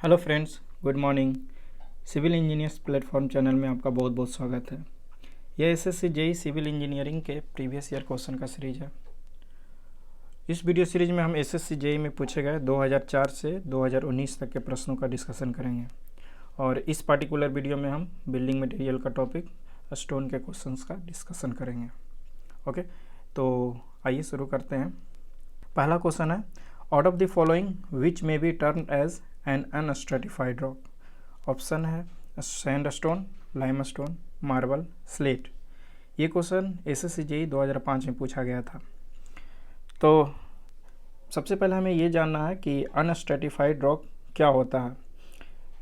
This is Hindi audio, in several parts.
Hello friends, good morning. Civil engineers platform channel में आपका बहुत बहुत स्वागत है। यह एसएससी जेई सिविल इंजीनियरिंग के प्रीवियस ईयर क्वेश्चन का सीरीज है। इस वीडियो सीरीज में हम एसएससी जेई में पूछे गए 2004 से 2019 तक के प्रश्नों का डिस्कशन करेंगे और इस पार्टिकुलर वीडियो में हम बिल्डिंग मटेरियल का टॉपिक स्टोन के क्वेश्चंस का डिस्कशन करेंगे। ओके, तो आइए शुरू करते हैं। पहला क्वेश्चन है, out of the following which may be termed as an unstratified rock. Option है सैंडस्टोन, लाइमस्टोन, मार्बल, स्लेट। ये क्वेश्चन एसएससी जेई 2005 में पूछा गया था। तो सबसे पहले हमें ये जानना है कि अनस्ट्रेटिफाइड रॉक क्या होता है।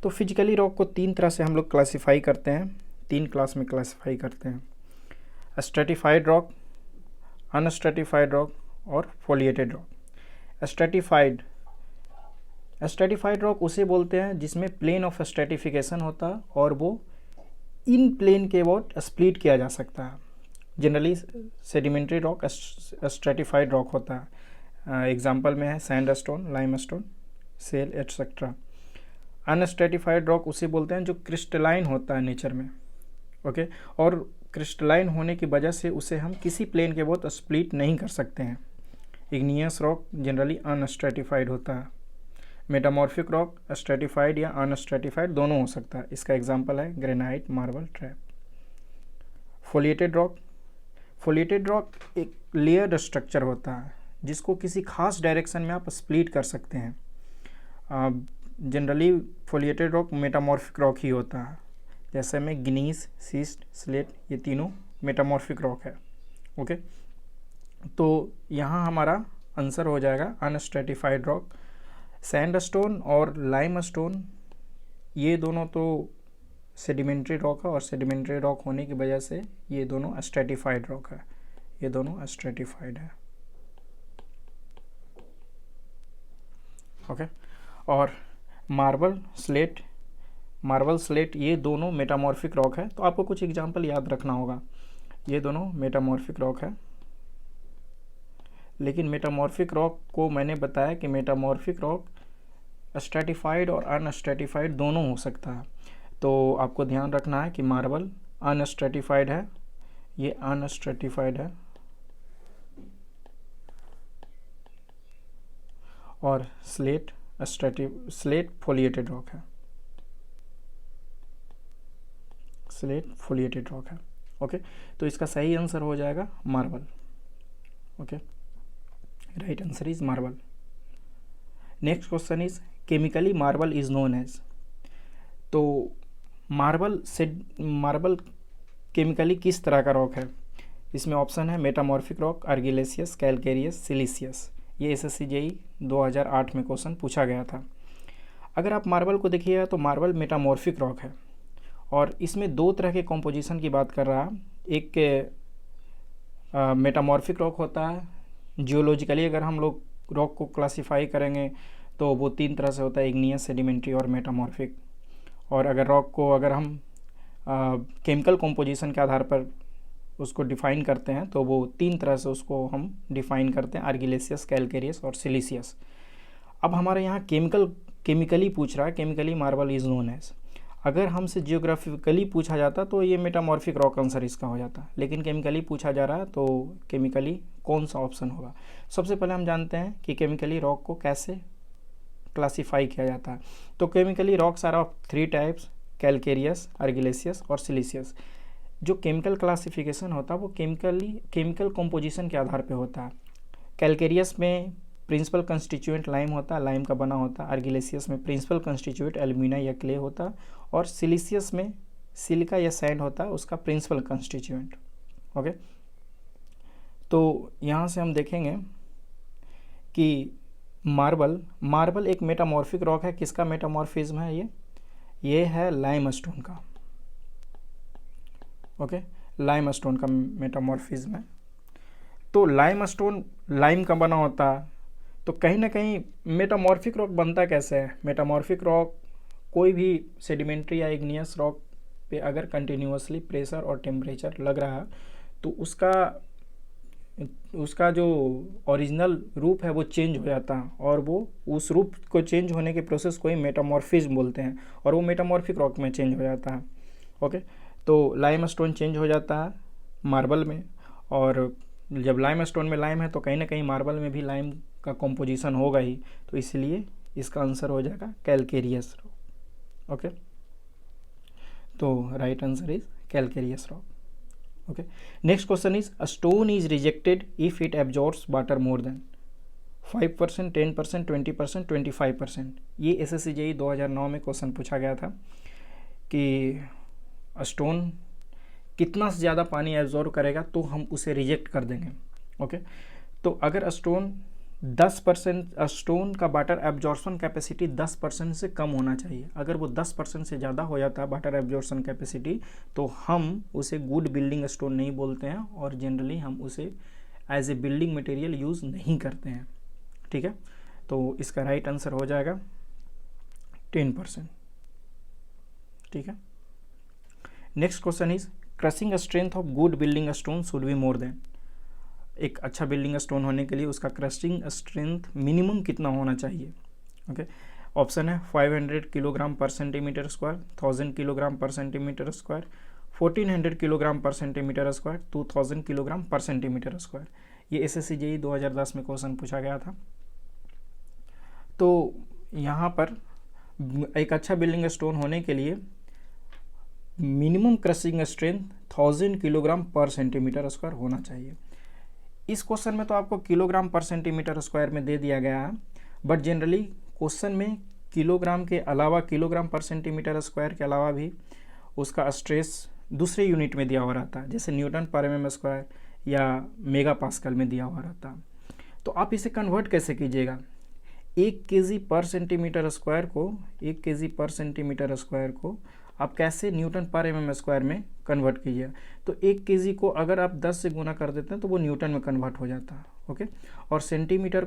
तो फिजिकली रॉक को तीन तरह से हम लोग क्लासीफाई करते हैं, तीन क्लास में क्लासीफाई करते हैं: स्ट्रेटिफाइड रॉक, अनस्ट्रेटिफाइड रॉक और फोलिएटेड रॉक। स्ट्रेटिफाइड रॉक उसे बोलते हैं जिसमें प्लेन ऑफ स्ट्रेटिफिकेशन होता है और वो इन प्लेन के अबाउट स्प्लिट किया जा सकता है। Generally sedimentary rock stratified rock होता है। एग्जांपल में है sandstone, limestone, shale etcetera. Unstratified rock उसे बोलते हैं जो क्रिस्टलाइन होता है नेचर में। ओके, और क्रिस्टलाइन होने की वजह से उसे हम किसी प्लेन के अबाउट स्प्लिट नहीं कर सकते हैं। इग्नियस रॉक जनरली अनस्ट्रेटिफाइड होता है। मेटामॉर्फिक रॉक स्ट्रेटिफाइड या अनस्ट्रेटिफाइड दोनों हो सकता है। इसका एग्जांपल है granite, marble, trap. Foliated rock एक लेयर्ड स्ट्रक्चर होता है जिसको किसी खास डायरेक्शन में आप स्प्लिट कर सकते हैं। Generally foliated rock metamorphic rock ही होता है, जैसे में ग्नीस, सीस्ट, स्लेट, ये तीनों मेटामॉर्फिक रॉक है। ओके, तो यहाँ हमारा आंसर हो जाएगा अनस्ट्रेटिफाइड रॉक। सैंडस्टोन और लाइमस्टोन ये दोनों तो सेडिमेंट्री रॉक है और सेडिमेंट्री रॉक होने की वजह से ये दोनों स्ट्रेटिफाइड रॉक है, ये दोनों स्ट्रेटिफाइड है। ओके, और मार्बल स्लेट ये दोनों मेटामॉर्फिक रॉक है। तो आपको कुछ एग्जांपल याद रखना होगा। ये दोनों मेटामॉर्फिक रॉक है, लेकिन मेटामॉर्फिक रॉक को मैंने बताया कि मेटामॉर्फिक रॉक स्ट्रेटिफाइड और अनस्ट्रेटिफाइड दोनों हो सकता है। तो आपको ध्यान रखना है कि मार्बल अनस्ट्रेटिफाइड है, ये अनस्ट्रेटिफाइड है, और स्लेट फोलिएटेड रॉक है, स्लेट फोलिएटेड रॉक है। ओके, तो इसका सही आंसर हो जाएगा marble. Okay, right answer is marble. Next question is chemically marble is known as. तो मार्बल केमिकली किस तरह का रॉक है। इसमें ऑप्शन है metamorphic rock, argillaceous, calcareous, siliceous. ये एसएससी जेई 2008 में क्वेश्चन पूछा गया था। अगर आप मार्बल को देखिएगा तो मार्बल मेटामॉर्फिक रॉक है और इसमें दो तरह के कॉम्पोजिशन की बात कर रहा है। एक मेटामॉर्फिक रॉक होता है, जियोलॉजिकली अगर हम लोग रॉक को क्लासीफाई करेंगे तो वो तीन तरह से होता है: इग्नियस, सेडिमेंट्री और मेटामॉर्फिक। और अगर रॉक को अगर हम केमिकल कॉम्पोजिशन के आधार पर उसको डिफ़ाइन करते हैं तो वो तीन तरह से उसको हम डिफ़ाइन करते हैं: आर्गिलेसियस, कैलकेरियस और सिलिसियस। अब हमारे यहाँ केमिकली पूछ रहा है, chemically marble is known as. अगर हमसे जियोग्राफिकली पूछा जाता तो ये मेटामॉर्फिक रॉक आंसर इसका हो जाता, लेकिन केमिकली पूछा जा रहा है तो केमिकली कौन सा ऑप्शन होगा। सबसे पहले हम जानते हैं कि केमिकली रॉक को कैसे क्लासीफाई किया जाता है। तो chemically rocks are of three types: calcareous, argillaceous और सिलिसियस। जो केमिकल क्लासिफिकेशन होता है वो केमिकल कंपोजिशन के आधार पे होता है। कैलकेरियस में प्रिंसिपल कंस्टिट्यूएंट लाइम होता है, लाइम का बना होता है। आर्गिलेसियस में प्रिंसिपल कंस्टिट्यूएंट एल्यूमिना या क्ले होता है, और सिलिसियस में सिलिका या सैंड होता है, उसका प्रिंसिपल कंस्टिट्यूएंट। ओके, तो यहाँ से हम देखेंगे कि मार्बल एक मेटामॉर्फिक रॉक है। किसका मेटामॉर्फिज्म है ये है लाइमस्टोन का। ओके, लाइमस्टोन का मेटामॉर्फिज्म है। तो लाइमस्टोन लाइम का बना होता है, तो कहीं ना कहीं मेटामॉर्फिक रॉक बनता कैसे है। मेटामॉर्फिक रॉक कोई भी सेडिमेंट्री या इग्नियस रॉक पे अगर कंटिन्यूसली प्रेशर और टेम्परेचर लग रहा है तो उसका उसका जो ओरिजिनल रूप है वो चेंज हो जाता है, और वो उस रूप को चेंज होने के प्रोसेस को ही मेटामॉर्फिज्म बोलते हैं, और वो मेटामॉर्फिक रॉक में चेंज हो जाता है। ओके, तो लाइम स्टोन चेंज हो जाता है मार्बल में, और जब लाइम स्टोन में लाइम है तो कहीं ना कहीं मार्बल में भी लाइम का कॉम्पोजिशन होगा ही, तो इसलिए इसका आंसर हो जाएगा कैलकेरियस रॉक। ओके, तो right answer is calcareous rock. Okay, next question is a stone is rejected if it absorbs water more than 5%, 10%, 20%, 25%। ये SSC JEE 2009 में क्वेश्चन पूछा गया था कि स्टोन कितना से ज़्यादा पानी एब्जॉर्व करेगा तो हम उसे रिजेक्ट कर देंगे। ओके, तो अगर स्टोन 10%, स्टोन का वाटर एब्जॉर्प्शन कैपेसिटी 10% से कम होना चाहिए। अगर वो 10% से ज़्यादा हो जाता है वाटर एब्जॉर्प्शन कैपेसिटी, तो हम उसे गुड बिल्डिंग स्टोन नहीं बोलते हैं, और जनरली हम उसे as a building material use नहीं करते हैं। ठीक है, तो इसका राइट आंसर हो जाएगा 10%। ठीक है, next question is crushing strength of good building stone should be more then. एक अच्छा बिल्डिंग स्टोन होने के लिए उसका क्रशिंग स्ट्रेंथ मिनिमम कितना होना चाहिए। ओके, ऑप्शन है 500 किलोग्राम पर सेंटीमीटर स्क्वायर, 1000 किलोग्राम पर सेंटीमीटर स्क्वायर, 1400 किलोग्राम पर सेंटीमीटर स्क्वायर, 2000 किलोग्राम पर सेंटीमीटर स्क्वायर। ये SSC JEE 2010 में क्वेश्चन पूछा गया था। तो यहाँ पर एक अच्छा बिल्डिंग स्टोन होने के लिए मिनिमम क्रशिंग स्ट्रेंथ 1000 किलोग्राम पर सेंटीमीटर स्क्वायर होना चाहिए। इस क्वेश्चन में तो आपको किलोग्राम पर सेंटीमीटर स्क्वायर में दे दिया गया है, बट जनरली क्वेश्चन में किलोग्राम के अलावा, किलोग्राम पर सेंटीमीटर स्क्वायर के अलावा भी उसका स्ट्रेस दूसरे यूनिट में दिया हुआ रहता है, जैसे न्यूटन पर mm स्क्वायर या मेगा पास्कल में दिया हुआ रहता है। तो आप इसे कन्वर्ट कैसे कीजिएगा, 1 kg पर सेंटीमीटर स्क्वायर को, 1 kg पर सेंटीमीटर स्क्वायर को आप कैसे न्यूटन पर mm स्क्वायर में कन्वर्ट कीजिए। तो 1 kg को अगर आप 10 से गुना कर देते हैं तो वो न्यूटन में कन्वर्ट हो जाता है। ओके, और सेंटीमीटर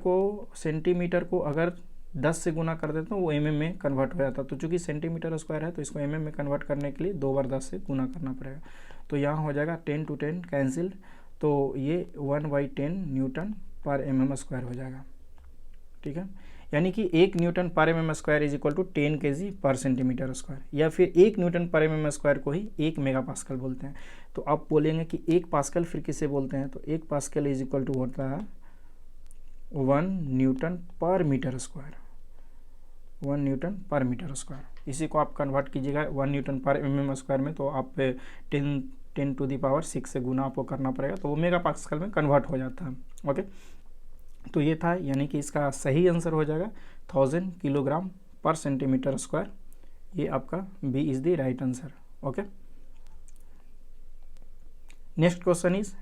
को अगर 10 से गुना कर देते हैं वो mm में कन्वर्ट हो जाता है। तो चूंकि सेंटीमीटर स्क्वायर है तो इसको mm में कन्वर्ट करने के लिए 2 बार 10 से गुना करना पड़ेगा। तो यहाँ हो जाएगा 10 to 10 कैंसिल, तो ये 1/10 न्यूटन पर mm स्क्वायर हो जाएगा। ठीक है, यानी कि 1 newton per mm square is equal to 10 kg per centimetre square, या फिर 1 न्यूटन पर mm स्क्वायर को ही 1 मेगा पास्कल बोलते हैं। तो आप बोलेंगे कि 1 पास्कल फिर किसे बोलते हैं, तो 1 पास्कल इज इक्वल टू होता है 1 newton per metre square, 1 newton per metre square. इसी को आप कन्वर्ट कीजिएगा 1 न्यूटन पर mm स्क्वायर में, तो आप 10 to the पावर 6 से गुना आपको करना पड़ेगा, तो वो मेगा पास्कल में कन्वर्ट हो जाता है। ओके, तो ये था, यानी कि इसका सही आंसर हो जाएगा 1000 किलोग्राम पर सेंटीमीटर स्क्वायर। ये आपका B is the right answer. Okay, next question is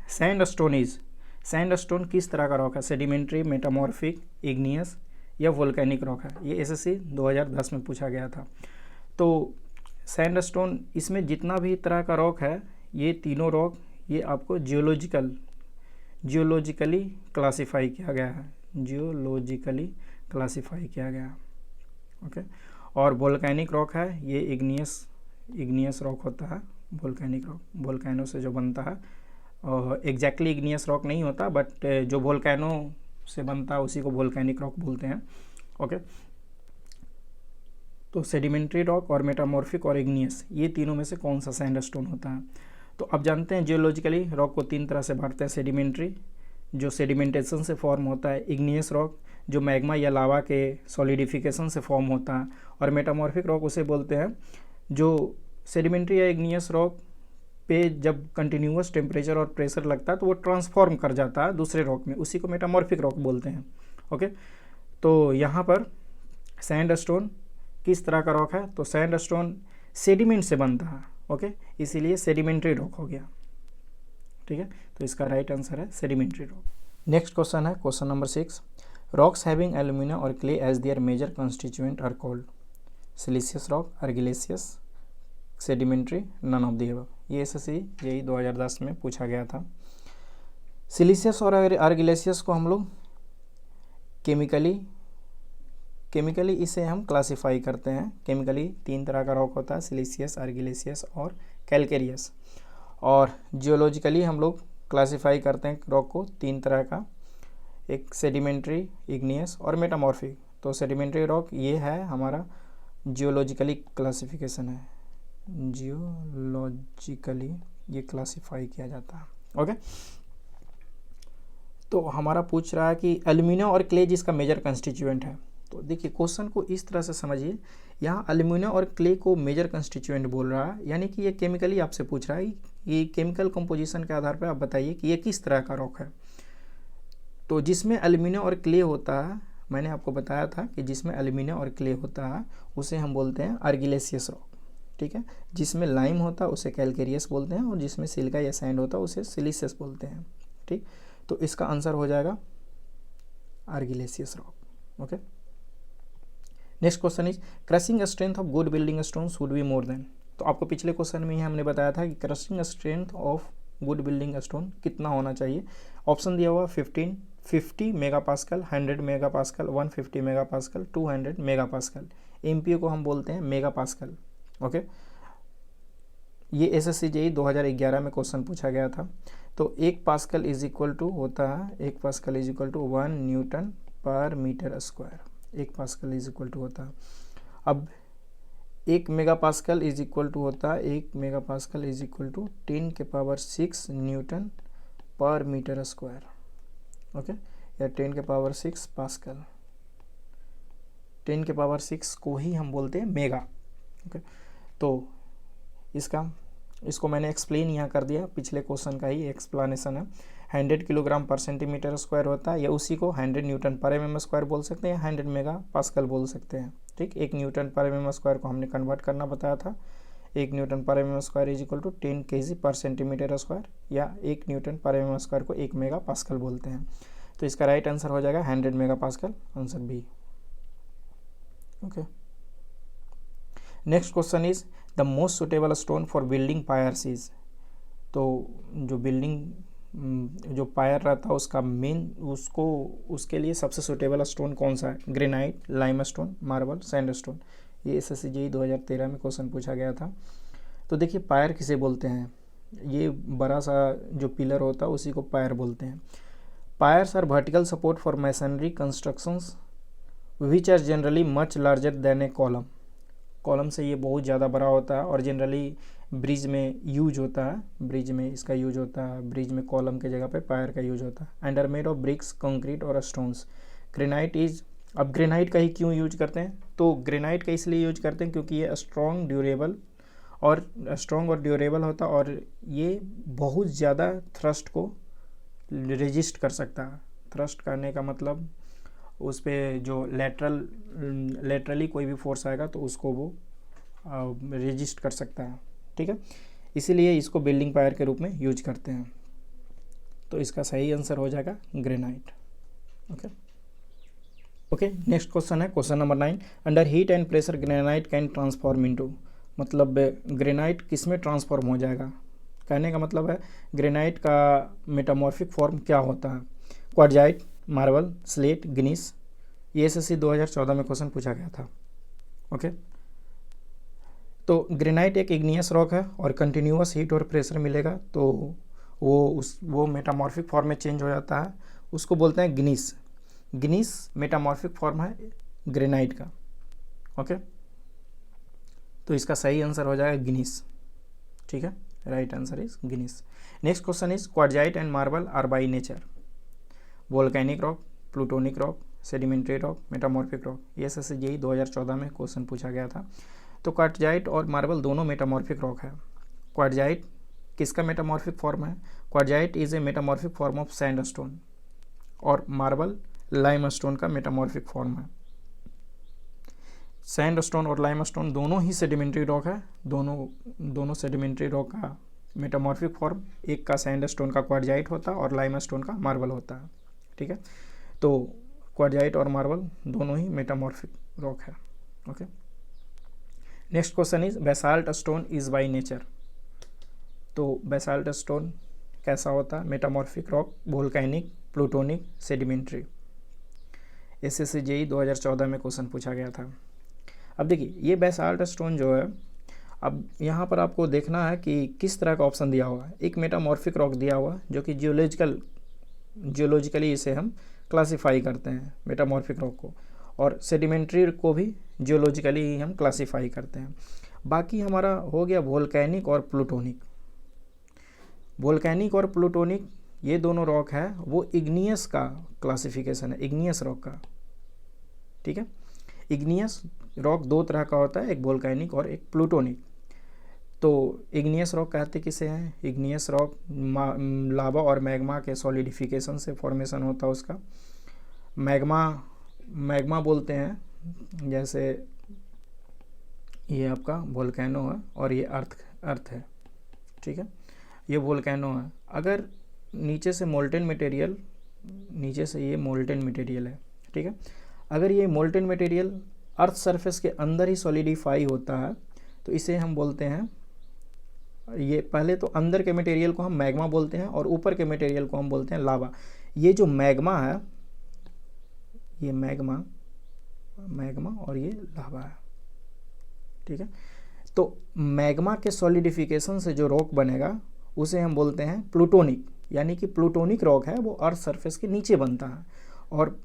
sandstone किस तरह का रॉक है, सेडिमेंट्री, मेटामॉर्फिक, इग्नियस या वोल्केनिक रॉक है। ये SSC 2010 में पूछा गया था। तो सैंडस्टोन, इसमें जितना भी तरह का रॉक है, ये तीनों रॉक ये आपको जियोलॉजिकली क्लासीफाई किया गया है, जियोलॉजिकली क्लासीफाई किया गया। ओके, और वोल्केनिक रॉक है, ये इग्नियस रॉक होता है, वोल्केनिक रॉक वोल्केनो से जो बनता है, और एग्जैक्टली इग्नियस रॉक नहीं होता, बट जो वोल्केनो से बनता है उसी को वोल्केनिक रॉक बोलते हैं। ओके, तो सेडिमेंट्री रॉक और मेटामॉर्फिक और इग्नियस, ये तीनों में से कौन सा सैंडस्टोन होता है। तो आप जानते हैं जियोलॉजिकली रॉक को 3 तरह से बांटते हैं, सेडिमेंट्री जो सेडिमेंटेशन से फॉर्म होता है, इग्नियस रॉक जो मैग्मा या लावा के सॉलिडिफिकेशन से फॉर्म होता है, और मेटामॉर्फिक रॉक उसे बोलते हैं जो सेडिमेंट्री या इग्नियस रॉक पे जब कंटिन्यूअस टेम्परेचर और प्रेशर लगता है तो वो ट्रांसफॉर्म कर जाता है दूसरे रॉक में, उसी को मेटामॉर्फिक रॉक बोलते हैं। ओके, तो यहाँ पर सैंडस्टोन किस तरह का रॉक है, तो सैंडस्टोन सेडिमेंट से बनता है। ओके, इसीलिए सेडिमेंट्री रॉक हो गया। ठीक है, तो इसका राइट आंसर है सेडिमेंट्री रॉक। नेक्स्ट क्वेश्चन है question number 6, rocks having alumina और clay as their major constituent are called siliceous rock, argillaceous, sedimentary, none of the above. ये SSC JEE 2010 में पूछा गया था। सिलिशियस और आर्गिलेशियस को हम लोग केमिकली इसे हम क्लासिफाई करते हैं। केमिकली 3 तरह का रॉक होता है, सिलिशियस, आर्गिलेशियस और कैलकेरियस, और जियोलॉजिकली हम लोग क्लासीफाई करते हैं रॉक को 3 तरह का, एक सेडिमेंट्री, इग्नियस और मेटामॉर्फिक। तो सेडिमेंट्री रॉक ये है हमारा जियोलॉजिकली क्लासिफिकेशन है, जियोलॉजिकली ये क्लासीफाई किया जाता है। ओके, तो हमारा पूछ रहा है कि एल्यूमिनियम और क्ले जिसका मेजर कंस्टिट्यूएंट है। तो देखिए क्वेश्चन को इस तरह से समझिए, यहाँ एल्यूमिनियम और क्ले को मेजर कंस्टिट्यूएंट बोल रहा है, यानी कि ये केमिकली आपसे पूछ रहा है कि केमिकल कंपोजिशन के आधार पर आप बताइए कि ये किस तरह का रॉक है। तो जिसमें एल्यूमिनियम और क्ले होता है, मैंने आपको बताया था कि जिसमें एल्यूमिनियम और क्ले होता है उसे हम बोलते हैं आर्गिलेशियस रॉक, ठीक है। जिसमें लाइम होता है उसे कैलकेरियस बोलते हैं, और जिसमें सिलिका या सैंड होता है उसे सिलिशियस बोलते हैं, ठीक। तो इसका आंसर हो जाएगा argillaceous rock. Okay, next question is crushing strength of good building stone should be more than. तो आपको पिछले क्वेश्चन में ही हमने बताया था कि crushing strength of good building stone कितना होना चाहिए। ऑप्शन दिया हुआ 50 megapascal, 100 megapascal, 150 megapascal, 200 megapascal. MPO को हम बोलते हैं मेगापास्कल। ओके, ये एसएससी जेईई 2011 में क्वेश्चन पूछा गया था। तो 1 पास्कल इज इक्वल टू होता है, 1 pascal is equal to 1 newton per metre square. 1 pascal is equal to होता है, अब 1 मेगापास्कल इज इक्वल टू होता है, 1 megapascal is equal to 10⁶ newton per metre square. Okay, या 10⁶ पास्कल, 10⁶ को ही हम बोलते हैं मेगा। ओके, तो इसको मैंने एक्सप्लेन यहाँ कर दिया, पिछले क्वेश्चन का ही एक्सप्लेनेशन है। 100 किलोग्राम पर सेंटीमीटर स्क्वायर होता है, या उसी को 100 न्यूटन पर mm स्क्वायर बोल सकते हैं, 100 मेगा पास्कल बोल सकते हैं, ठीक। 1 न्यूटन पर mm स्क्वायर को हमने कन्वर्ट करना बताया था। 1 newton per mm square is equal to 10 kg per centimetre square, या 1 न्यूटन पर mm स्क्वायर को 1 मेगा पास्कल बोलते हैं। तो इसका राइट आंसर हो जाएगा 100 mega pascal, answer B. Okay, next question is the most suitable stone for building piers is. तो जो बिल्डिंग जो पायर रहता है उसका मेन उसके लिए सबसे सुटेबल स्टोन कौन सा है? Granite, limestone, marble, sandstone. ये एसएससी जेईई 2013 में क्वेश्चन पूछा गया था। तो देखिए पायर किसे बोलते हैं, ये बड़ा सा जो पिलर होता है उसी को पायर बोलते हैं। Piers are vertical support for masonry constructions which are generally much larger than a column. Column से ये बहुत ज़्यादा बड़ा होता है और जनरली ब्रिज में यूज होता है, ब्रिज में इसका यूज होता है, ब्रिज में कॉलम के जगह पे पायर का यूज होता है। And are made of bricks, concrete और स्टोन्स। ग्रेनाइट इज, अब ग्रेनाइट का ही क्यों यूज करते हैं? तो ग्रेनाइट का इसलिए यूज करते हैं क्योंकि ये स्ट्रॉन्ग और ड्यूरेबल होता है और ये बहुत ज़्यादा थ्रस्ट को रेजिस्ट कर सकता है। थ्रस्ट करने का मतलब उस पर जो लेटरली कोई भी फोर्स आएगा तो उसको वो रेजिस्ट कर सकता है, ठीक है। इसीलिए इसको बिल्डिंग पायर के रूप में यूज करते हैं। तो इसका सही आंसर हो जाएगा ग्रेनाइट। ओके, नेक्स्ट क्वेश्चन है question number 9। Under heat and pressure granite can transform into, मतलब ग्रेनाइट किस में ट्रांसफॉर्म हो जाएगा? कहने का मतलब है ग्रेनाइट का मेटामॉर्फिक फॉर्म क्या होता है? Quartzite, marble, slate, gneiss. ये एसएससी 2014 में क्वेश्चन पूछा गया था। ओके, तो ग्रेनाइट एक इग्नियस रॉक है और कंटिन्यूअस हीट और प्रेशर मिलेगा तो वो मेटामॉर्फिक फॉर्म में चेंज हो जाता है, उसको बोलते हैं ग्नीस। ग्नीस मेटामॉर्फिक फॉर्म है ग्रेनाइट का। ओके, तो इसका सही आंसर हो जाएगा ग्नीस, ठीक है। Right answer is gneiss. Next question is quartzite and marble are by nature volcanic rock, plutonic rock, sedimentary rock, metamorphic rock. ये एसएससी जेईई 2014 में क्वेश्चन पूछा गया था। तो क्वार्जाइट और मार्बल दोनों मेटामॉर्फिक रॉक है। क्वार्जाइट किसका मेटामॉर्फिक फॉर्म है? Quartzite is a metamorphic form of sandstone और मार्बल लाइमस्टोन का मेटामॉर्फिक फॉर्म है। सैंडस्टोन और लाइमस्टोन दोनों ही सेडिमेंट्री रॉक है। दोनों सेडिमेंट्री रॉक का मेटामॉर्फिक फॉर्म, एक का सैंडस्टोन का क्वार्जाइट होता है और लाइमस्टोन का मार्बल होता है, ठीक है। तो क्वार्जाइट और मार्बल दोनों ही मेटामॉर्फिक रॉक है। Okay, next question is basalt stone is by nature. तो बेसाल्ट स्टोन कैसा होता है? Metamorphic rock, volcanic, plutonic, sedimentary. SSC JEE 2014 में क्वेश्चन पूछा गया था। अब देखिए ये बेसाल्ट स्टोन जो है अब यहाँ पर आपको देखना है कि किस तरह का ऑप्शन दिया हुआ है। एक मेटामॉर्फिक रॉक दिया हुआ जो कि जियोलॉजिकली इसे हम क्लासीफाई करते हैं मेटामॉर्फिक रॉक को, और सेडिमेंट्री को भी जियोलॉजिकली ही हम क्लासीफाई करते हैं। बाकी हमारा हो गया वोल्केनिक और प्लूटोनिक। वोल्केनिक और प्लूटोनिक ये दोनों रॉक है वो इग्नियस का क्लासिफिकेशन है, इग्नियस रॉक का। ठीक है, इग्नियस रॉक दो तरह का होता है, एक वोल्केनिक और एक प्लूटोनिक। तो इग्नियस रॉक कहते किसे हैं? इग्नियस रॉक लावा और मैग्मा के सॉलिडिफिकेशन से फॉर्मेशन होता है उसका। मैग्मा बोलते हैं, जैसे ये आपका वोल्केनो है और ये अर्थ है। ठीक है, ये वोल्केनो है। अगर नीचे से मोल्टेन मटेरियल, नीचे से ये मोल्टेन मटेरियल है, ठीक है, अगर ये मोल्टेन मटेरियल अर्थ सरफेस के अंदर ही सॉलिडिफाई होता है तो इसे हम बोलते हैं, ये पहले तो अंदर के मटेरियल को हम मैग्मा बोलते हैं और ऊपर के मटेरियल को हम बोलते हैं लावा। ये जो मैग्मा है, ये मैग्मा और ये लावा है। ठीक है, तो मैग्मा के सॉलिडिफिकेशन से जो रॉक बनेगा उसे हम बोलते हैं प्लूटोनिक, यानी कि प्लूटोनिक रॉक है वो अर्थ सरफेस के नीचे बनता है, और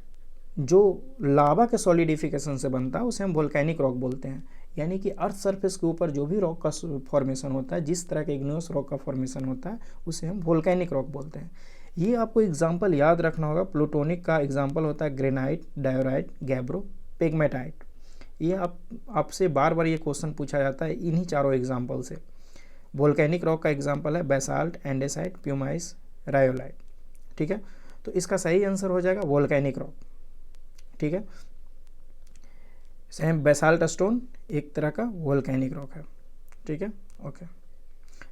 जो लावा के सॉलिडिफिकेशन से बनता है उसे हम वोल्केनिक रॉक बोलते हैं। यानी कि अर्थ सरफेस के ऊपर जो भी रॉक का फॉर्मेशन होता है, जिस तरह के इग्नियस रॉक का फॉर्मेशन होता है उसे हम वोल्केनिक रॉक बोलते हैं। ये आपको एग्जाम्पल याद रखना होगा। प्लूटोनिक का एग्जाम्पल होता है ग्रेनाइट, डायोराइट, गैब्रो, पेगमेटाइट। ये आपसे बार बार ये क्वेश्चन पूछा जाता है इन्हीं चारों एग्जाम्पल से। वोल्केनिक रॉक का एग्जाम्पल है बेसाल्ट, एंडेसाइट, प्यूमाइस, रायोलाइट। ठीक है, तो इसका सही आंसर हो जाएगा वोल्केनिक रॉक। ठीक है, सेम बेसाल्ट स्टोन एक तरह का वोल्केनिक रॉक है। ठीक है, okay.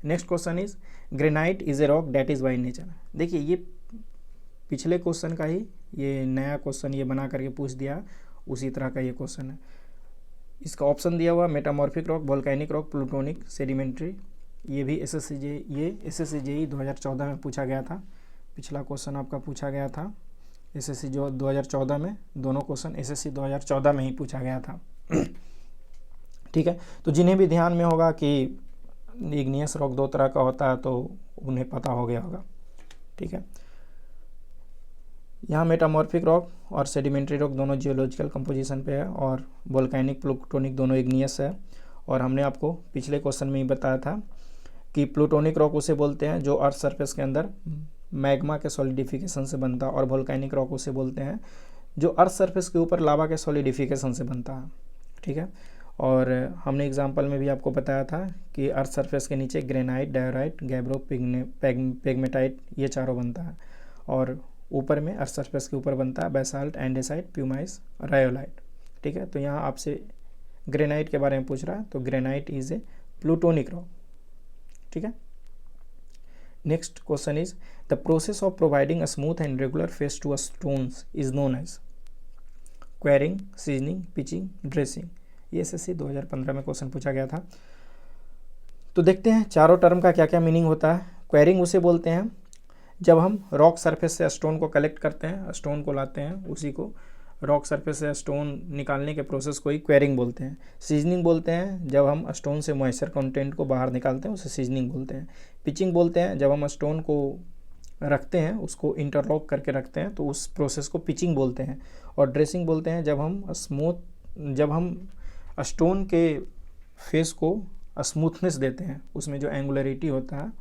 Next question is granite is a rock that is by nature. देखिए ये पिछले क्वेश्चन का ही ये नया क्वेश्चन ये बना करके पूछ दिया, उसी तरह का ये क्वेश्चन है। इसका ऑप्शन दिया हुआ metamorphic rock, volcanic rock, plutonic, sedimentary. ये भी एसएससी जेईई 2014 में पूछा गया था। पिछला क्वेश्चन आपका पूछा गया था एसएससी जो 2014 में, दोनों क्वेश्चन एसएससी 2014 में ही पूछा गया था। ठीक है, तो जिन्हें भी ध्यान में होगा कि इग्नियस रॉक दो तरह का होता है तो उन्हें पता हो गया होगा। ठीक है, यहाँ मेटामॉर्फिक रॉक और सेडिमेंट्री रॉक दोनों जियोलॉजिकल कंपोजिशन पे है, और वोल्केनिक, प्लूटोनिक दोनों इग्नियस है। और हमने आपको पिछले क्वेश्चन में ही बताया था कि प्लूटोनिक रॉक उसे बोलते हैं जो अर्थ सरफेस के अंदर मैग्मा के सॉलिडिफिकेशन से बनता है, और वोल्केनिक रॉक उसे बोलते हैं जो अर्थ सरफेस के ऊपर लावा के सॉलिडिफिकेशन से बनता है। ठीक है, और हमने एग्जांपल में भी आपको बताया था कि अर्थ सरफेस के नीचे ग्रेनाइट, डायोराइट, गैब्रो, पेगमेटाइट ये चारों बनता है, और ऊपर में अर्थ सरफेस के ऊपर बनता है बेसाल्ट, एंडेसाइट, प्यूमाइस, रायोलाइट। ठीक है, तो यहाँ आपसे ग्रेनाइट के बारे में पूछ रहा है, तो granite is a plutonic rock. ठीक है, next question is the process of providing a smooth and regular face to a stones is known as quarrying, seasoning, pitching, dressing. ये एसएससी 2015 में क्वेश्चन पूछा गया था। तो देखते हैं चारों टर्म का क्या क्या मीनिंग होता है। क्वेरिंग उसे बोलते हैं जब हम रॉक सरफेस से स्टोन को कलेक्ट करते हैं, स्टोन को लाते हैं, उसी को रॉक सरफेस से स्टोन निकालने के प्रोसेस को ही क्वेरिंग बोलते हैं। सीजनिंग बोलते हैं जब हम स्टोन से मॉइस्चर कंटेंट को बाहर निकालते हैं, उसे सीजनिंग बोलते हैं। पिचिंग बोलते हैं जब हम स्टोन को रखते हैं, उसको इंटरलॉक करके रखते हैं, तो उस प्रोसेस को पिचिंग बोलते हैं। और ड्रेसिंग बोलते हैं जब हम स्टोन के फेस को स्मूथनेस देते हैं, उसमें जो एंगुलरिटी होता है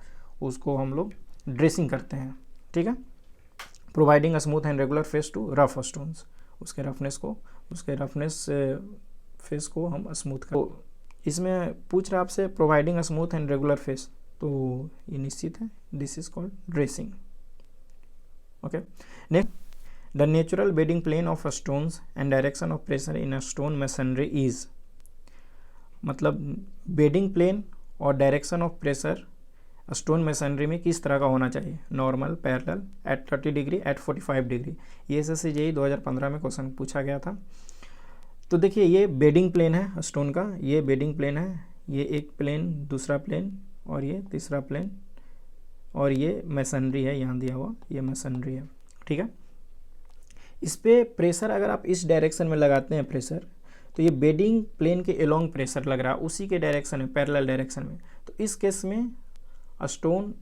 उसको हम लोग ड्रेसिंग करते हैं। ठीक है, providing a smooth and regular face to rough stones, उसके रफनेस फेस को हम स्मूथ कर। तो इसमें पूछ रहा है आपसे providing a smooth and regular face, तो ये निश्चित है, this is called dressing. Okay, next the natural bedding plane of stones and direction of pressure in a stone masonry is, मतलब बेडिंग प्लेन और direction of pressure stone masonry में किस तरह का होना चाहिए, normal, parallel, at 30 degree, at 45 degree. ये एसएससी जेईई 2015 में क्वेश्चन पूछा गया था। तो देखिए ये बेडिंग प्लेन है स्टोन का, ये बेडिंग प्लेन है, ये एक प्लेन, दूसरा प्लेन और ये तीसरा प्लेन, और ये मैसनरी है, यहाँ दिया हुआ ये मैसनरी है। ठीक है, इस पर प्रेशर अगर आप इस डायरेक्शन में लगाते हैं प्रेशर, तो ये बेडिंग प्लेन के एलोंग प्रेशर लग रहा है, उसी के डायरेक्शन में, पैरेलल डायरेक्शन में। तो इस केस में स्टोन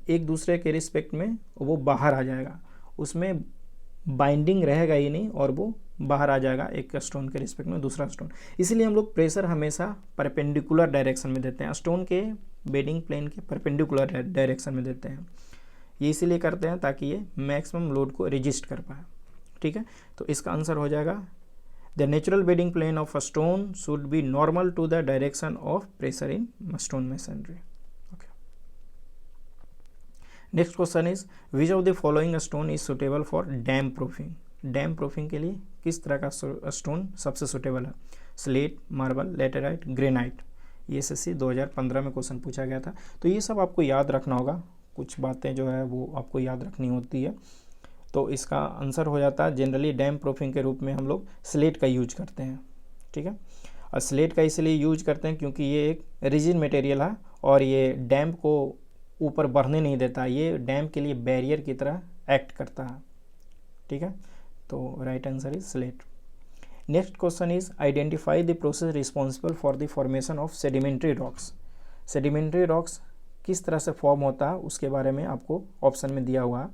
एक दूसरे के रिस्पेक्ट में वो बाहर आ जाएगा, उसमें बाइंडिंग रहेगा ही नहीं और वो बाहर आ जाएगा एक स्टोन के रिस्पेक्ट में दूसरा स्टोन। इसीलिए हम लोग प्रेशर हमेशा परपेंडिकुलर डायरेक्शन में देते हैं, स्टोन के बेडिंग प्लेन के परपेंडिकुलर डायरेक्शन में देते हैं। ये इसीलिए करते हैं ताकि ये मैक्सिमम लोड को रेजिस्ट कर पाए। ठीक है, तो इसका आंसर हो जाएगा the natural bedding plane of a stone should be normal to the direction of pressure in stone masonry. Next question is which of the following stone is suitable for damp proofing. Damp proofing के लिए किस तरह का स्टोन सबसे सुटेबल है? Slate, marble, laterite, granite. ये एसएससी 2015 में क्वेश्चन पूछा गया था। तो ये सब आपको याद रखना होगा, कुछ बातें जो है वो आपको याद रखनी होती है। तो इसका आंसर हो जाता है जनरली डैम प्रूफिंग के रूप में हम लोग स्लेट का यूज करते हैं। ठीक है, और स्लेट का इसलिए यूज करते हैं क्योंकि ये एक रिजिड मटेरियल है और ये डैम को ऊपर बढ़ने नहीं देता, ये डैम के लिए बैरियर की तरह एक्ट करता है। ठीक है, तो right answer is slate. Next question is identify the process responsible for the formation of sedimentary rocks. Sedimentary rocks किस तरह से फॉर्म होता है उसके बारे में आपको ऑप्शन में दिया हुआ है।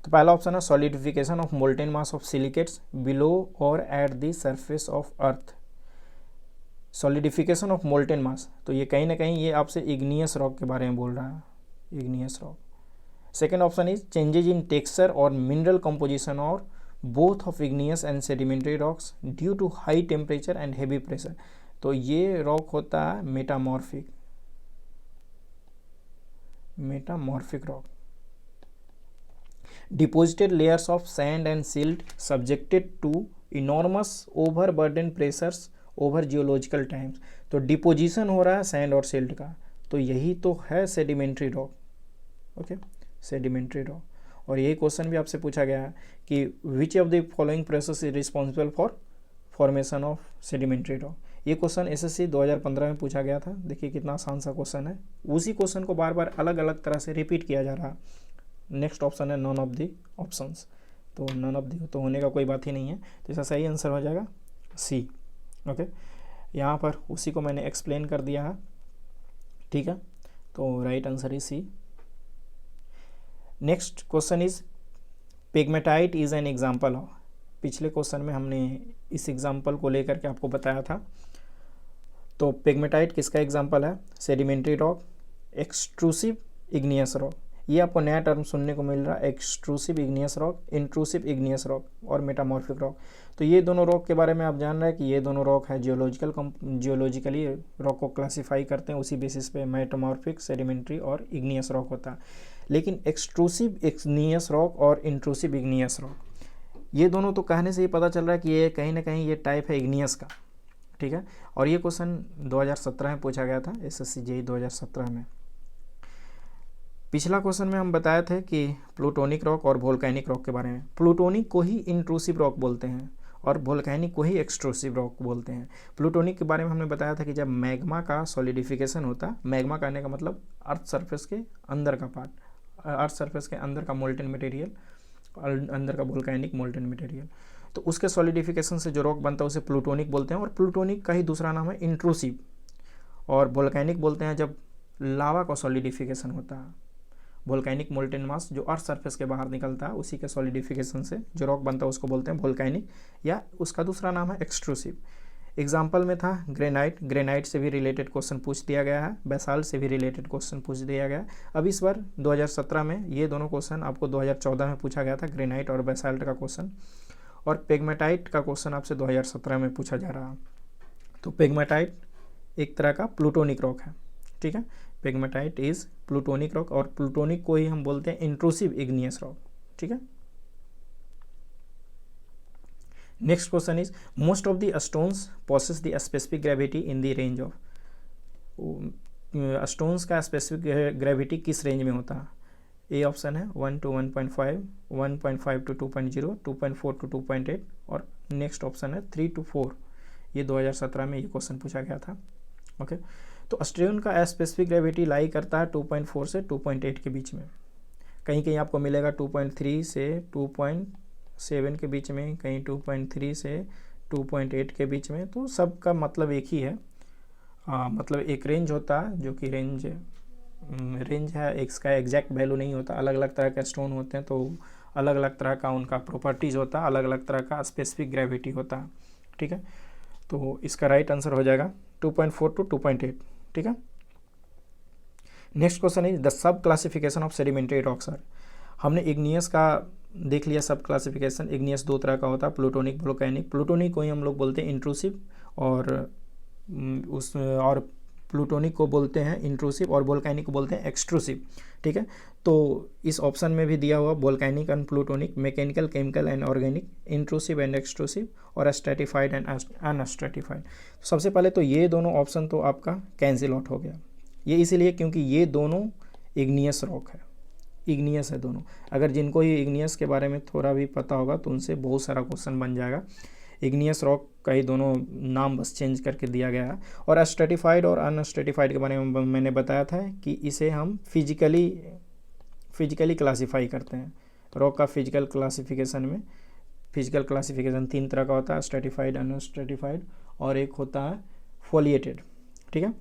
तो पहला ऑप्शन है solidification of molten mass of silicates below और at the surface of earth. Solidification of molten mass, तो ये कहीं ना कहीं ये आपसे इग्नियस रॉक के बारे में बोल रहा है, igneous rock. Second option is changes in texture और मिनरल कंपोजिशन और both of igneous and sedimentary rocks due to high temperature and heavy pressure. तो ये रॉक होता है metamorphic, metamorphic rock. Deposited layers of sand and silt subjected to enormous overburden pressures over geological times. तो डिपोजिशन हो रहा है सैंड और सिल्ट का, तो यही तो है sedimentary rock. Okay, sedimentary rock. और यही क्वेश्चन भी आपसे पूछा गया है कि विच of the following process is responsible for formation of sedimentary rock. ये क्वेश्चन एसएससी 2015 में पूछा गया था। देखिए कितना आसान सा क्वेश्चन है, उसी क्वेश्चन को बार बार अलग अलग तरह से रिपीट किया जा रहा है। नेक्स्ट ऑप्शन है नॉन ऑफ द ऑप्शंस, तो नॉन ऑफ द तो होने का कोई बात ही नहीं है, तो इसका सही आंसर हो जाएगा सी। ओके, यहाँ पर उसी को मैंने एक्सप्लेन कर दिया है। ठीक है, तो right answer is C. Next question is pegmatite is an example of. पिछले क्वेश्चन में हमने इस एग्जाम्पल को लेकर के आपको बताया था। तो पिग्मेटाइट किसका एग्जाम्पल है? Sedimentary rock, extrusive igneous rock. ये आपको नया टर्म सुनने को मिल रहा है, extrusive igneous rock, intrusive igneous rock और मेटामॉर्फिक रॉक। तो ये दोनों रॉक के बारे में आप जान रहे हैं कि ये दोनों रॉक है जियोलॉजिकली रॉक को क्लासीफाई करते हैं, उसी बेसिस पे मेटामॉर्फिक, सेडिमेंट्री और इग्नियस रॉक होता है। लेकिन एक्सट्रूसिव इग्नियस रॉक और इंट्रूसिव इग्नियस रॉक, ये दोनों तो कहने से ही पता चल रहा है कि ये कहीं ना कहीं ये टाइप है इग्नियस का। ठीक है, और ये क्वेश्चन 2017 में पूछा गया था, एसएससी जेईई 2017 में। पिछला क्वेश्चन में हम बताए थे कि प्लूटोनिक रॉक और वोल्केनिक रॉक के बारे में। प्लूटोनिक को ही इंट्रूसिव रॉक बोलते हैं और वोल्केनिक को ही एक्सट्रूसिव रॉक बोलते हैं। प्लूटोनिक के बारे में हमने बताया था कि जब मैग्मा का सॉलिडिफिकेशन होता, मैग्मा कहने का मतलब अर्थ सरफेस के अंदर का पार्ट, अर्थ सरफेस के अंदर का मोल्टेन मटेरियल, अंदर का वोल्केनिक मोल्टेन मटेरियल, तो उसके सॉलिडिफिकेशन से जो रॉक बनता है उसे प्लूटोनिक बोलते हैं। और प्लूटोनिक का ही दूसरा नाम है इंट्रूसिव। और वोल्केनिक बोलते हैं जब लावा का सॉलिडिफिकेशन होता है, वोल्केनिक मोल्टेन मास जो अर्थ सरफेस के बाहर निकलता है, उसी के सॉलिडिफिकेशन से जो रॉक बनता है उसको बोलते हैं वोल्केनिक, या उसका दूसरा नाम है एक्सट्रूसिव। एग्जाम्पल में था ग्रेनाइट, ग्रेनाइट से भी रिलेटेड क्वेश्चन पूछ दिया गया है, बेसाल्ट से भी रिलेटेड क्वेश्चन पूछ दिया गया है। अब इस बार 2017 में ये दोनों क्वेश्चन आपको 2014 में पूछा गया था, ग्रेनाइट और बेसाल्ट का क्वेश्चन, और पेग्मेटाइट का क्वेश्चन आपसे 2017 में पूछा जा रहा है। तो पेग्मेटाइट एक तरह का प्लूटोनिक रॉक है। ठीक है, पेग्मेटाइट इज प्लूटोनिक रॉक, और प्लूटोनिक को ही हम बोलते हैं इंट्रूसिव इग्नियस रॉक। ठीक है, next question is most of the stones possess the specific gravity in the range of. Stones का स्पेसिफिक ग्रेविटी किस रेंज में होता है? ए ऑप्शन है 1 to 1.5, 1.5 to 2.0, 2.4 to 2.8, और नेक्स्ट ऑप्शन है 3 to 4। ये 2017 में ये क्वेश्चन पूछा गया था। ओके, तो स्टोन का स्पेसिफिक ग्रेविटी लाई करता है 2.4 से 2.8 के बीच में। कहीं कहीं आपको मिलेगा 2.3 से 2.7 के बीच में, कहीं 2.3 से 2.8 के बीच में, तो सब का मतलब एक ही है। मतलब एक रेंज होता है जो कि रेंज है, इसका एग्जैक्ट वैल्यू नहीं होता, अलग अलग तरह के स्टोन होते हैं तो अलग अलग तरह का उनका प्रॉपर्टीज़ होता है, अलग अलग तरह का स्पेसिफिक ग्रेविटी होता है। ठीक है, तो इसका राइट आंसर हो जाएगा 2.4 to 2.8। ठीक है, next question is the sub classification of sedimentary rocks are. हमने इग्नियस का देख लिया सब क्लासिफिकेशन। इग्नियस दो तरह का होता है, प्लूटोनिक, वोल्केनिक। प्लूटोनिक को ही हम लोग बोलते हैं इंट्रूसिव, और प्लूटोनिक को बोलते हैं इंट्रूसिव, और वोल्केनिक को बोलते हैं एक्सट्रूसिव। ठीक है, तो इस ऑप्शन में भी दिया हुआ volcanic and plutonic, mechanical, chemical and organic, intrusive and extrusive, और स्ट्रेटिफाइड एंड अनस्ट्रेटिफाइड। सबसे पहले तो ये दोनों ऑप्शन तो आपका कैंसिल आउट हो गया। ये इसीलिए क्योंकि ये दोनों इग्नियस रॉक है, इग्नियस है दोनों। अगर जिनको ये इग्नियस के बारे में थोड़ा भी पता होगा तो उनसे बहुत सारा क्वेश्चन बन जाएगा। इग्नियस रॉक का ही दोनों नाम बस चेंज करके दिया गया है। और स्ट्रेटिफाइड और अनस्ट्रेटिफाइड के बारे में मैंने बताया था कि इसे हम फिजिकली क्लासीफाई करते हैं। रॉक का फिजिकल क्लासिफिकेशन 3 तरह का होता है, स्ट्रेटिफाइड, अनस्ट्रेटिफाइड, और एक होता है फोलिएटेड। ठीक है,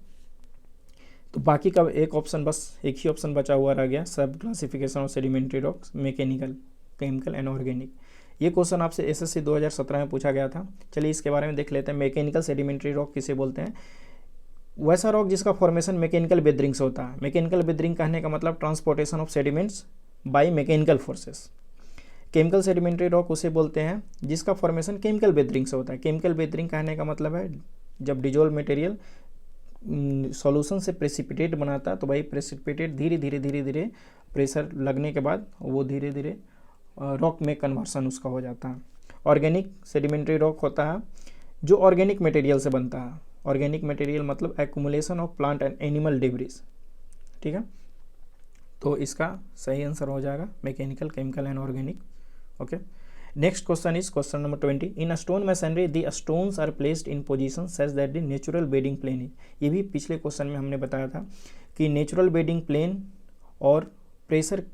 तो बाकी का एक ऑप्शन, बस एक ही ऑप्शन बचा हुआ रह गया, सब classification of sedimentary rocks, mechanical, chemical and organic. ये क्वेश्चन आपसे एसएससी 2017 में पूछा गया था। चलिए इसके बारे में देख लेते हैं। मैकेनिकल सेडिमेंट्री रॉक किसे बोलते हैं? वैसा रॉक जिसका फॉर्मेशन मैकेनिकल बेदरिंग से होता है। मैकेनिकल बेदरिंग कहने का मतलब transportation of sediments by mechanical forces. Chemical sedimentary rock उसे बोलते हैं जिसका फॉर्मेशन केमिकल बेदरिंग से होता है। केमिकल बेदरिंग कहने का मतलब है जब डिजोल्व मटेरियल सॉल्यूशन से प्रेसिपिटेट बनाता है, तो भाई प्रेसिपिटेट धीरे धीरे प्रेशर लगने के बाद वो धीरे धीरे रॉक में कन्वर्सन उसका हो जाता है। ऑर्गेनिक सेडिमेंट्री रॉक होता है जो ऑर्गेनिक मटेरियल से बनता है। ऑर्गेनिक मटेरियल मतलब accumulation of plant and animal debris. ठीक है, तो इसका सही आंसर हो जाएगा mechanical, chemical and organic. Okay, next question is question number 20। In a stone masonry the stones are placed in position such that the natural bedding plane is. ये भी पिछले क्वेश्चन में हमने बताया था कि नेचुरल बेडिंग प्लेन और प्रेशर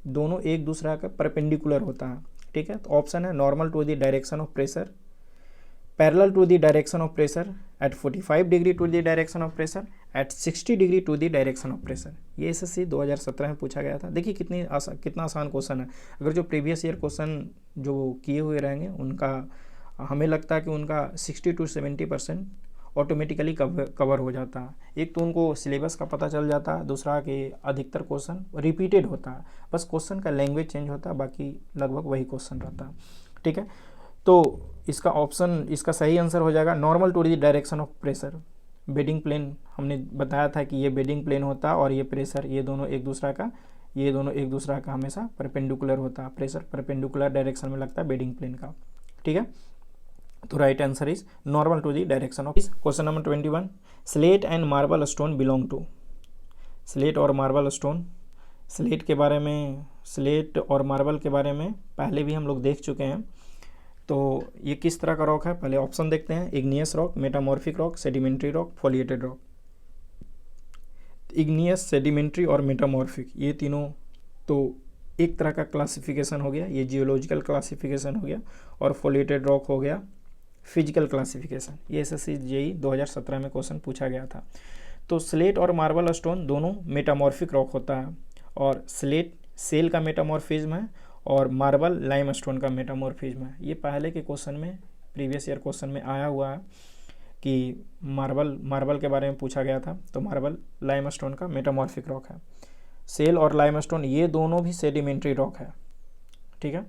दोनों एक दूसरा का परपेंडिकुलर होता है। ठीक है, तो ऑप्शन है normal to the direction of pressure, parallel to the direction of pressure, at 45 degree to the direction of pressure, at 60 degree to the direction of pressure. ये एसएससी 2017 में पूछा गया था। देखिए कितना आसान क्वेश्चन है। अगर जो प्रीवियस ईयर क्वेश्चन जो किए हुए रहेंगे उनका हमें लगता है कि उनका 60 to 70% ऑटोमेटिकली कवर हो जाता है। एक तो उनको सिलेबस का पता चल जाता है, दूसरा कि अधिकतर क्वेश्चन रिपीटेड होता है, बस क्वेश्चन का लैंग्वेज चेंज होता है, बाकी लगभग वही क्वेश्चन रहता है। ठीक है, तो इसका ऑप्शन, इसका सही आंसर हो जाएगा normal to the direction of pressure. Bedding plane हमने बताया था कि ये बेडिंग प्लेन होता है और ये प्रेशर, ये दोनों एक दूसरा का हमेशा परपेंडिकुलर होता है। प्रेशर परपेंडिकुलर डायरेक्शन में लगता है बेडिंग प्लेन का। ठीक है, तो right answer is normal to the direction of. Question number 21। Slate and marble stone belong to. Slate और मार्बल स्टोन, स्लेट के बारे में, स्लेट और मार्बल के बारे में पहले भी हम लोग देख चुके हैं। तो ये किस तरह का रॉक है, पहले ऑप्शन देखते हैं। Igneous rock, metamorphic rock, sedimentary rock, foliated rock. Igneous, sedimentary और मेटामॉर्फिक, ये तीनों तो एक तरह का क्लासिफिकेशन हो गया, ये जियोलॉजिकल क्लासिफिकेशन हो गया, और फोलिएटेड रॉक हो गया फिजिकल क्लासिफिकेशन। ये एसएससी जेईई 2017 में क्वेश्चन पूछा गया था। तो स्लेट और मार्बल स्टोन दोनों मेटामॉर्फिक रॉक होता है, और स्लेट सेल का मेटामॉर्फिज्म है और मार्बल लाइम स्टोन का मेटामॉर्फिज्म है। ये पहले के क्वेश्चन में, प्रीवियस ईयर क्वेश्चन में आया हुआ है कि मार्बल के बारे में पूछा गया था। तो मार्बल लाइम स्टोन का मेटामॉर्फिक रॉक है। सेल और लाइम स्टोन ये दोनों भी सेडिमेंट्री रॉक है। ठीक है,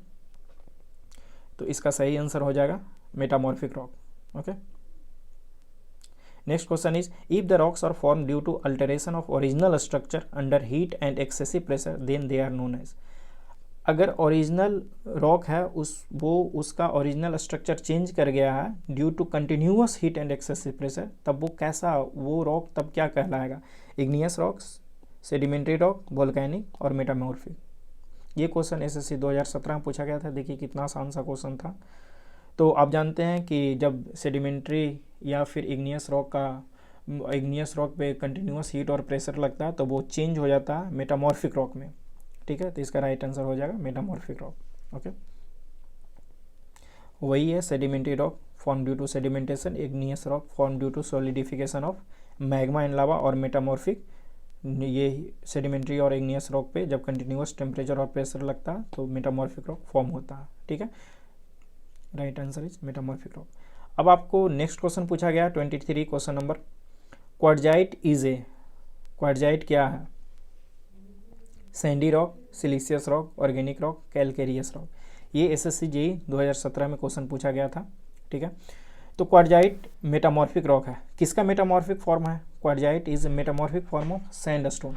तो इसका सही आंसर हो जाएगा metamorphic rock. Okay, next question is if the rocks are form due to alteration of original structure under heat and excessive pressure then they are known as. अगर ओरिजिनल रॉक है उसका ओरिजिनल स्ट्रक्चर चेंज कर गया है due to continuous heat and excessive pressure, तब वो रॉक तब क्या कहलाएगा? Igneous rocks, sedimentary rock, volcanic और मेटामॉर्फिक। ये क्वेश्चन एसएससी 2017 में पूछा गया था। देखिए कितना आसान सा क्वेश्चन था। तो आप जानते हैं कि जब सेडिमेंट्री या फिर इग्नियस रॉक पे कंटिन्यूअस हीट और प्रेशर लगता है तो वो चेंज हो जाता है मेटामॉर्फिक रॉक में। ठीक है, तो इसका राइट आंसर हो जाएगा मेटामॉर्फिक रॉक। ओके, वही है sedimentary rock, formed due to sedimentation, igneous rock formed due to solidification of magma and lava, और मेटामॉर्फिक ये सेडिमेंट्री और igneous रॉक पे जब कंटिन्यूस टेम्परेचर और प्रेशर लगता है तो मेटामॉर्फिक रॉक फॉर्म होता है। ठीक है, right answer is metamorphic rock. अब आपको नेक्स्ट क्वेश्चन पूछा गया 23 question number, quartzite is a, quartzite क्या है? Sandy rock, siliceous rock, organic rock, calcareous rock. ये एसएससी जेईई 2017 में क्वेश्चन पूछा गया था। ठीक है, तो क्वार्टजाइट मेटामॉर्फिक रॉक है। किसका मेटामॉर्फिक फॉर्म है? Quartzite is metamorphic form of sandstone.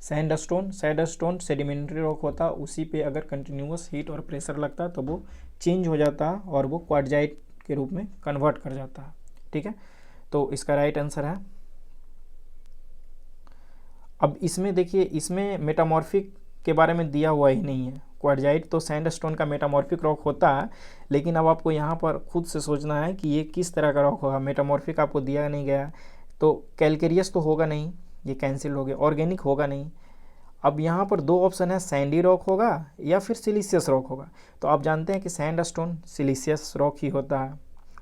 Sandstone sedimentary rock होता है, उसी पे अगर कंटिन्यूस हीट और प्रेशर लगता है तो वो चेंज हो जाता है और वो क्वार्टजाइट के रूप में कन्वर्ट कर जाता है। ठीक है, तो इसका राइट आंसर है। अब इसमें देखिए, इसमें मेटामॉर्फिक के बारे में दिया हुआ ही नहीं है। क्वार्टजाइट तो सैंडस्टोन का मेटामॉर्फिक रॉक होता है, लेकिन अब आपको यहाँ पर खुद से सोचना है कि ये किस तरह का रॉक होगा। मेटामॉर्फिक आपको दिया नहीं गया, तो कैलकेरियस तो होगा नहीं, ये कैंसिल हो गया। ऑर्गेनिक होगा नहीं। अब यहाँ पर दो ऑप्शन है, सैंडी रॉक होगा या फिर सिलिशियस रॉक होगा। तो आप जानते हैं कि सैंडस्टोन सिलिशियस रॉक ही होता है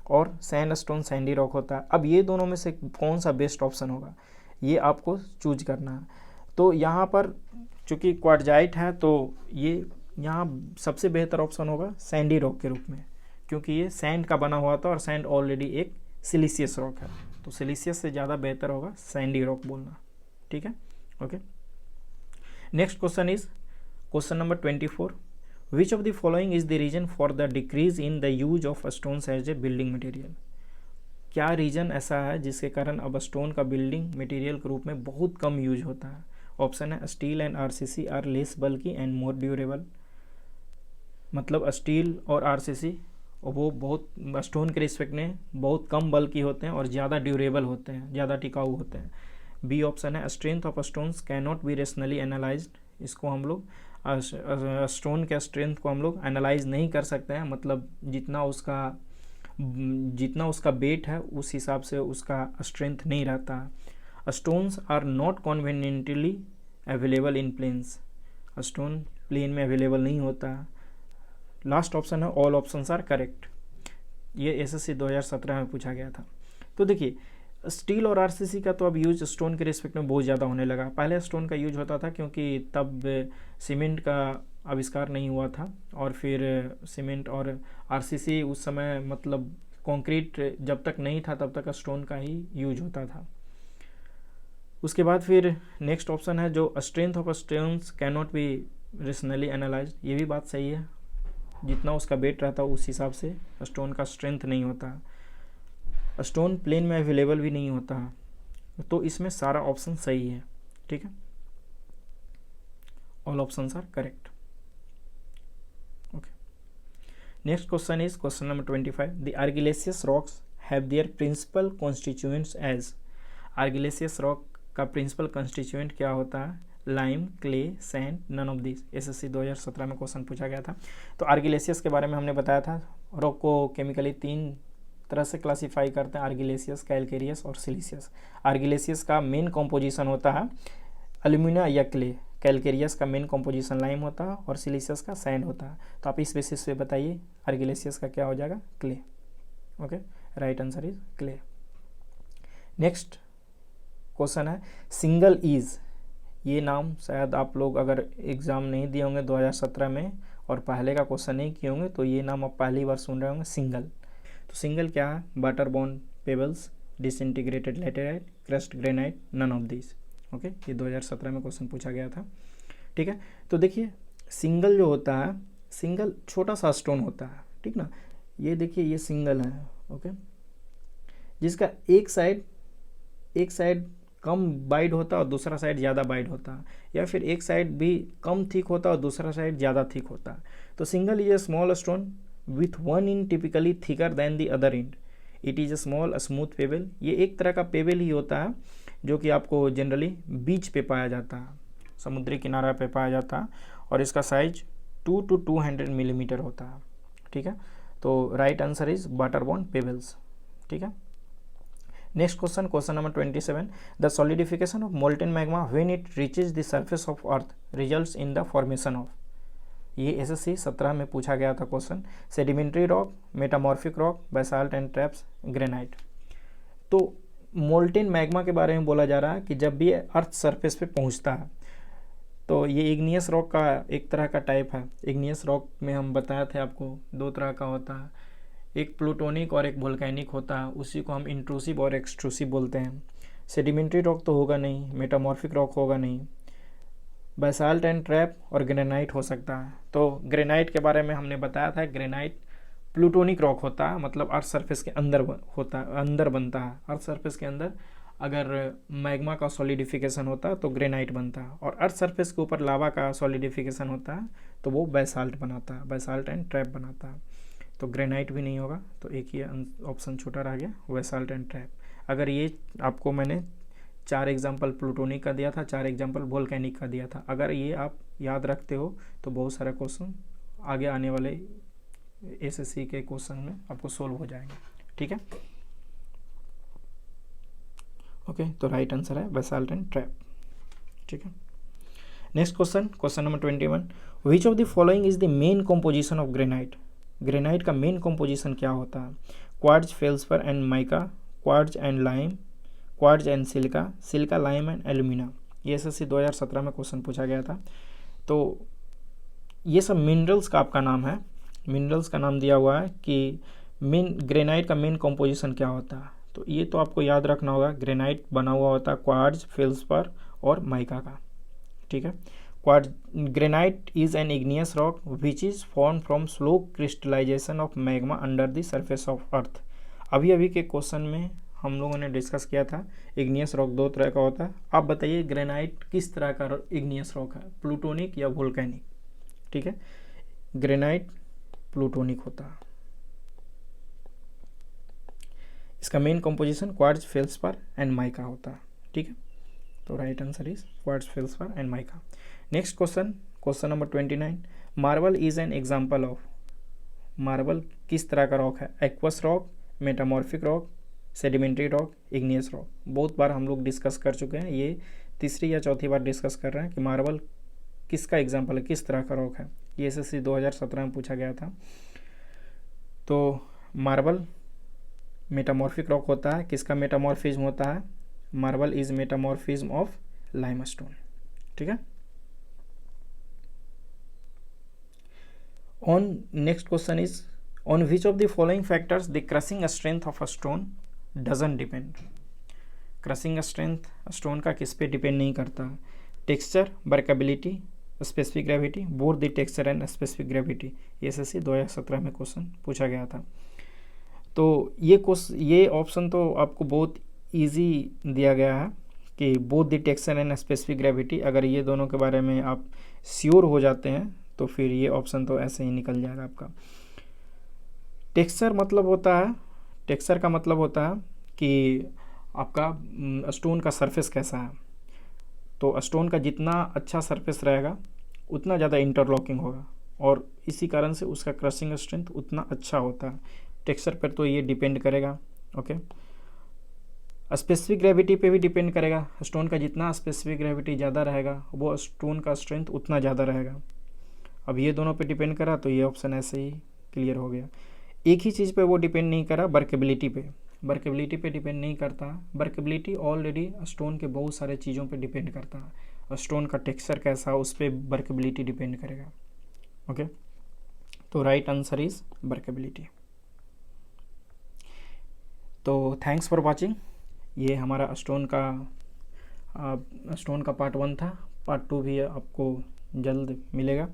और सैंडस्टोन सैंडी रॉक होता है। अब ये दोनों में से कौन सा बेस्ट ऑप्शन होगा, ये आपको चूज करना है। तो यहाँ पर चूँकि क्वार्टजाइट है तो ये यहाँ सबसे बेहतर ऑप्शन होगा सैंडी रॉक के रूप में, क्योंकि ये सैंड का बना हुआ था और सैंड ऑलरेडी एक सिलिशियस रॉक है, तो सिलिशियस से ज़्यादा बेहतर होगा सैंडी रॉक बोलना। ठीक है, okay. Next question is question number 24, which of the following is the reason for the decrease in the use of stones as a building material? क्या रीजन ऐसा है जिसके कारण अब स्टोन का बिल्डिंग मटेरियल के रूप में बहुत कम यूज होता है? ऑप्शन है, steel and RCC are less bulky and more durable. मतलब स्टील और आरसीसी वो बहुत स्टोन के रिस्पेक्ट में बहुत कम बल्कि होते हैं और ज़्यादा ड्यूरेबल होते हैं, ज़्यादा टिकाऊ होते हैं। बी ऑप्शन है, strength of stones can not be rationally analysed. इसको हम लोग स्टोन के स्ट्रेंथ को हम लोग एनालाइज नहीं कर सकते हैं, मतलब जितना उसका वेट है उस हिसाब से उसका स्ट्रेंथ नहीं रहता। Stones are not conveniently available in plains. Stone plain में अवेलेबल नहीं होता। लास्ट ऑप्शन है, ऑल ऑप्शंस आर करेक्ट। ये एसएससी 2017 में पूछा गया था। तो देखिए, स्टील और आरसीसी का तो अब यूज स्टोन के रिस्पेक्ट में बहुत ज़्यादा होने लगा। पहले स्टोन का यूज होता था क्योंकि तब सीमेंट का आविष्कार नहीं हुआ था, और फिर सीमेंट और आरसीसी उस समय मतलब कंक्रीट जब तक नहीं था तब तक स्टोन का ही यूज होता था। उसके बाद फिर नेक्स्ट ऑप्शन है जो strength of stones can not be rationally analyse. ये भी बात सही है, जितना उसका वेट रहता है उस हिसाब से स्टोन का स्ट्रेंथ नहीं होता। स्टोन प्लेन में अवेलेबल भी नहीं होता, तो इसमें सारा ऑप्शन सही है। ठीक है, all options are correct. Okay, next question is question number 25, the argillaceous rocks have their principal constituents as. Argillaceous rock का प्रिंसिपल कंस्टिट्यूएंट क्या होता है? Lime, clay, sand, none of this. SSC 2017 में क्वेश्चन पूछा गया था। तो आर्गिलेशियस के बारे में हमने बताया था, रॉक को केमिकली 3 तरह से क्लासीफाई करते हैं, आर्गिलेशियस, कैलकेरियस और सिलिशियस। आर्गिलेशियस का मेन कॉम्पोजिशन होता है एल्यूमिना या क्ले, कैलकेरियस का मेन कॉम्पोजिशन लाइम होता है और सिलिशियस का सैंड होता है। तो आप इस बेसिस पे बताइए आर्गिलेशियस का क्या हो जाएगा? Clay. Okay, right answer is clay. Next question है, सिंगल ईज। ये नाम शायद आप लोग अगर एग्ज़ाम नहीं दिए होंगे 2017 में और पहले का क्वेश्चन नहीं किए होंगे तो ये नाम आप पहली बार सुन रहे होंगे, सिंगल। तो सिंगल क्या है? Water borne pebbles, disintegrated laterite, crust granite, none of this. Okay, ये 2017 में क्वेश्चन पूछा गया था। ठीक है, तो देखिए सिंगल जो होता है, सिंगल छोटा सा स्टोन होता है, ठीक ना। ये देखिए ये सिंगल है, ओके, जिसका एक साइड कम बाइड होता है और दूसरा साइड ज़्यादा बाइड होता है, या फिर एक साइड भी कम थिक होता है और दूसरा साइड ज़्यादा थिक होता है। तो shingle is a small stone with one end typically thicker than the other end. It is a small smooth pebble. ये एक तरह का पेबल ही होता है जो कि आपको जनरली बीच पे पाया जाता है, समुद्री किनारा पे पाया जाता है, और इसका साइज 2 to 200 मिलीमीटर होता है। ठीक है, तो right answer is water borne pebbles. ठीक है, next question, question number 27, the solidification of molten magma when it reaches the surface of earth results in the formation of. ये एसएससी 17 में पूछा गया था question. Sedimentary rock, metamorphic rock, basalt and traps, granite. तो मोल्टेन मैग्मा के बारे में बोला जा रहा है कि जब भी अर्थ सरफेस पे पहुंचता है तो ये इग्नियस रॉक का एक तरह का टाइप है। इग्नियस रॉक में हम बताए थे आपको 2 तरह का होता है, एक प्लूटोनिक और एक वोल्केनिक होता है, उसी को हम इंट्रूसिव और एक्सट्रूसिव बोलते हैं। सेडिमेंट्री रॉक तो होगा नहीं, मेटामॉर्फिक रॉक होगा नहीं, बेसाल्ट एंड ट्रैप और ग्रेनाइट हो सकता है। तो ग्रेनाइट के बारे में हमने बताया था, ग्रेनाइट प्लूटोनिक रॉक होता है, मतलब अर्थ सरफेस के अंदर होता है, अंदर बनता है। अर्थ सरफेस के अंदर अगर मैग्मा का सॉलिडिफिकेशन होता है तो ग्रेनाइट बनता है, और अर्थ सरफेस के ऊपर लावा का सॉलिडिफिकेशन होता है तो वो बेसाल्ट बनाता है, बेसाल्ट एंड ट्रैप बनाता है। तो ग्रेनाइट भी नहीं होगा, तो एक ही ऑप्शन छोटा रह गया, बेसाल्ट एंड ट्रैप। अगर ये आपको मैंने 4 एग्जाम्पल प्लूटोनिक का दिया था, 4 एग्जाम्पल वोल्केनिक का दिया था, अगर ये आप याद रखते हो तो बहुत सारे क्वेश्चन आगे आने वाले एसएससी के क्वेश्चन में आपको सोल्व हो जाएंगे। ठीक है, ओके। तो राइट आंसर है बेसाल्ट एंड ट्रैप। ठीक है, next question, question number 21, which of the following is the main composition of granite. Granite का मेन कॉम्पोजिशन क्या होता है? Quartz, feldspar and mica, quartz and lime, quartz and silica, silica, lime and alumina. ये एसएससी 2017 में क्वेश्चन पूछा गया था। तो ये सब मिनरल्स का आपका नाम है, मिनरल्स का नाम दिया हुआ है कि मेन ग्रेनाइट का मेन कॉम्पोजिशन क्या होता है। तो ये तो आपको याद रखना होगा, ग्रेनाइट बना हुआ होता है क्वार्ट्ज, फेल्सपर और माइका का। ठीक है, quartz, granite is an igneous rock which is form from slow crystallization of magma under the surface of earth. अभी अभी के क्वेश्चन में हम लोगों ने डिस्कस किया था इग्नियस रॉक 2 तरह का होता है। आप बताइए ग्रेनाइट किस तरह का इग्नियस रॉक है, प्लूटोनिक या वोल्केनिक? ठीक है, ग्रेनाइट प्लूटोनिक होता है। इसका main composition quartz, feldspar and mica होता है। ठीक है, तो right answer is quartz, feldspar and mica. Next question, question number 29, marble is an example of. Marble किस तरह का रॉक है? Aqueous rock, metamorphic rock, sedimentary rock, igneous rock. बहुत बार हम लोग डिस्कस कर चुके हैं, ये तीसरी या चौथी बार डिस्कस कर रहे हैं कि मार्बल किसका एग्जाम्पल है, किस तरह का रॉक है। ये एसएससी 2017 में पूछा गया था। तो मार्बल मेटामॉर्फिक रॉक होता है, किसका मेटामॉर्फिज्म होता है? Marble is metamorphism of limestone. ठीक है, on next question is on which of the following factors the crushing strength of a stone doesn't depend. Crushing strength stone का किस पे डिपेंड नहीं करता? Texture, workability, specific gravity, both the texture and specific gravity. SSC 2017 में क्वेश्चन पूछा गया था। तो ये ऑप्शन तो आपको बहुत इजी दिया गया है कि both the texture and specific gravity. अगर ये दोनों के बारे में आप श्योर हो जाते हैं तो फिर ये ऑप्शन तो ऐसे ही निकल जाएगा आपका। टेक्सचर मतलब होता है, टेक्सचर का मतलब होता है कि आपका स्टोन का सरफेस कैसा है। तो स्टोन का जितना अच्छा सरफेस रहेगा उतना ज़्यादा इंटरलॉकिंग होगा, और इसी कारण से उसका क्रशिंग स्ट्रेंथ उतना अच्छा होता है। टेक्सचर पर तो ये डिपेंड करेगा। ओके, स्पेसिफिक ग्रेविटी पे भी डिपेंड करेगा। स्टोन का जितना स्पेसिफिक ग्रेविटी ज़्यादा रहेगा वो स्टोन का स्ट्रेंथ उतना ज़्यादा रहेगा। अब ये दोनों पे डिपेंड करा तो ये ऑप्शन ऐसे ही क्लियर हो गया। एक ही चीज़ पे वो डिपेंड नहीं करा, वर्केबिलिटी पे। वर्केबिलिटी पे डिपेंड नहीं करता। वर्केबिलिटी ऑलरेडी स्टोन के बहुत सारे चीज़ों पे डिपेंड करता है। स्टोन का टेक्सचर कैसा उस पर वर्केबिलिटी डिपेंड करेगा। ओके, तो राइट आंसर इज वर्केबिलिटी। तो थैंक्स फॉर वाचिंग। ये हमारा स्टोन का पार्ट 1 था। पार्ट 2 भी आपको जल्द मिलेगा।